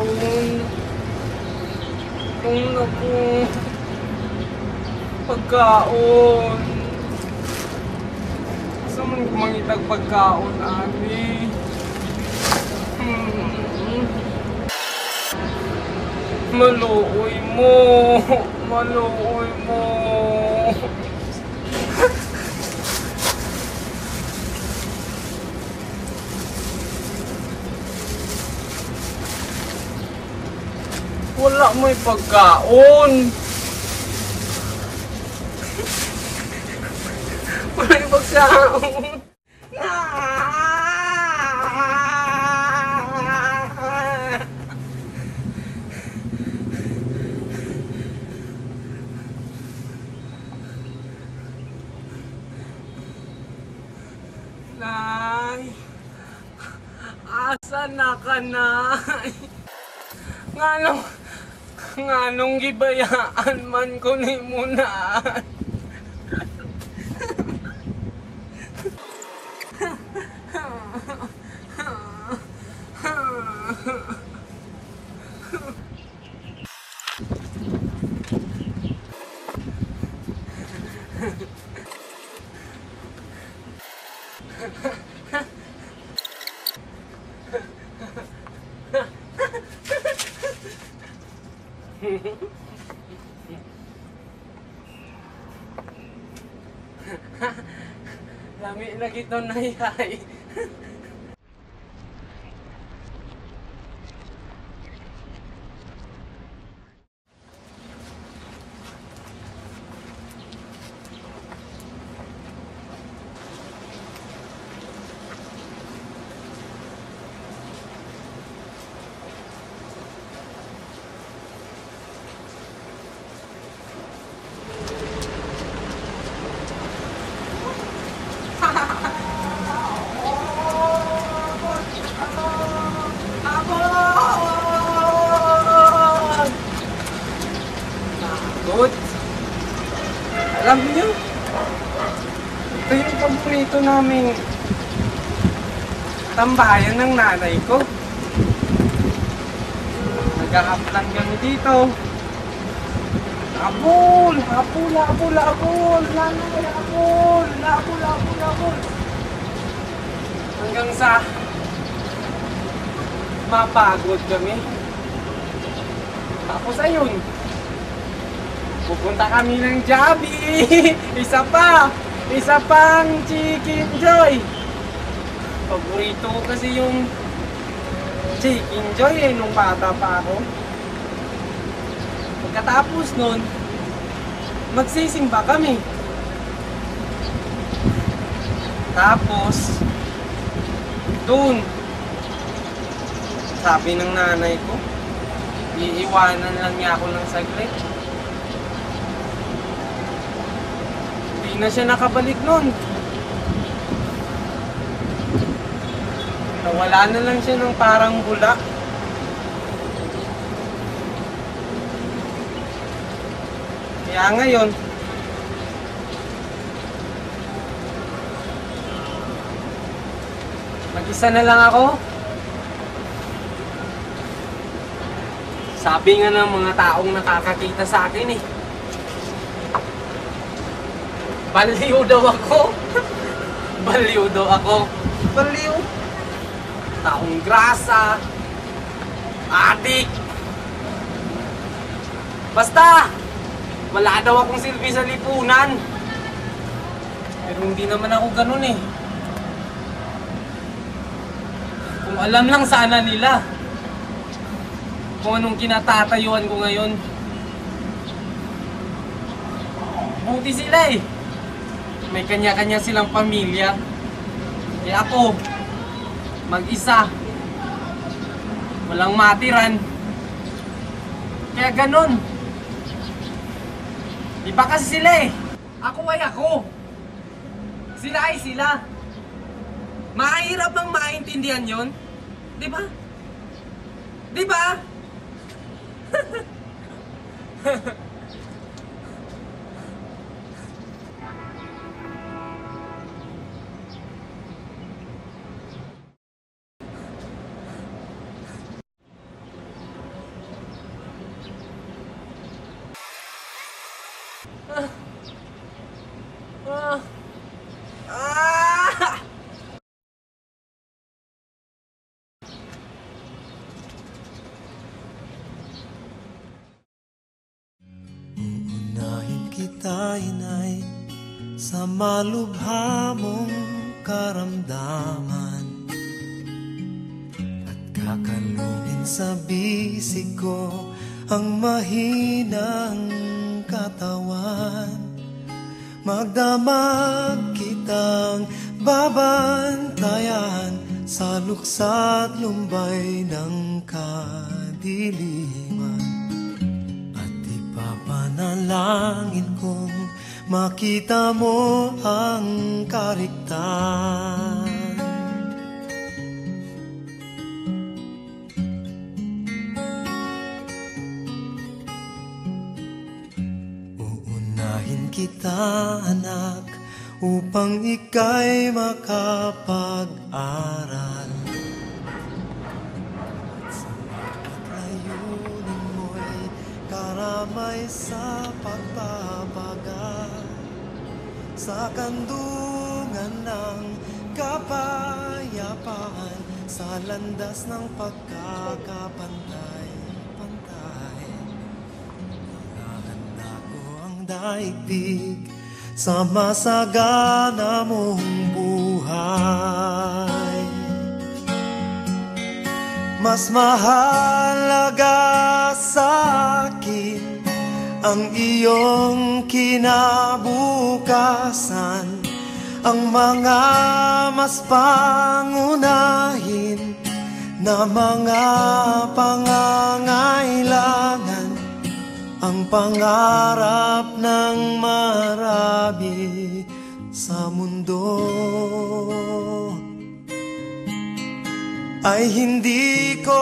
pagkaon. Kung naku, pagkaon. Gusto man kumangitag pagkaon, ani. Maluoy mo. Maluoy mo. Wala may pagkaon. Wala may pagkaon. Nay, asa na ka, Nay? Nganong gibayaan man ko ni muna. Lami lagi to, Nay. Good. Alam niyo, ito yung paborito naming tambayan ng nanay ko. Nag-a-uplan kami dito. Abol! Abol! Abol! Abol! Nanay! Abol! Abol! Abol! Abol! Hanggang sa mapagod kami. Tapos ayun, pupunta kami ng Jollibee. Isa pang Chicken Joy. Paborito ko kasi yung Chicken Joy nung bata pa ako. Pagkatapos nun, magsisimba kami. Tapos dun, sabi ng nanay ko, iiwanan lang niya ako ng saglit. Hindi na siya nakabalik nun. Nawala na lang siya ng parang bula. Kaya ngayon, mag-isa na lang ako. Sabi nga ng mga taong nakakakita sa akin eh, baliw daw ako. Baliw daw ako. Baliw. Taong grasa. Adik. Basta, wala daw akong silbi sa lipunan. Pero hindi naman ako ganun eh. Kung alam lang sana nila kung anong kinatatayuan ko ngayon. Buti sila eh. May kanya-kanya silang pamilya. Eh ako, mag-isa. Walang matiran. Kaya ganun. Iba kasi sila eh. Ako ay ako. Sila ay sila. Mahirap bang maintindihan yon? Di ba? Di ba? Ah! Ah! Uunahin kita, inay, sa malubha mong karamdaman, at kakalungin sa bisig ko ang mahinang katawan. Magdamag kitang babantayan sa luksa't lumbay ng kadiliman, at ipapanalangin kong makita mo ang karigtan. Uunahin kita, anak, upang ika'y makapag-aral, at sa bawat layunin mo'y karamay sa pagbabaga, sa kandungan ng kapayapaan, sa landas ng pagkakapantay-pantay. Ihahanda ko ang daigdig sa masagana mong buhay. Mas mahalaga sa akin ang iyong kinabukasan, ang mga mas pangunahin na mga pangangailangan, ang pangarap ng marami sa mundo ay hindi ko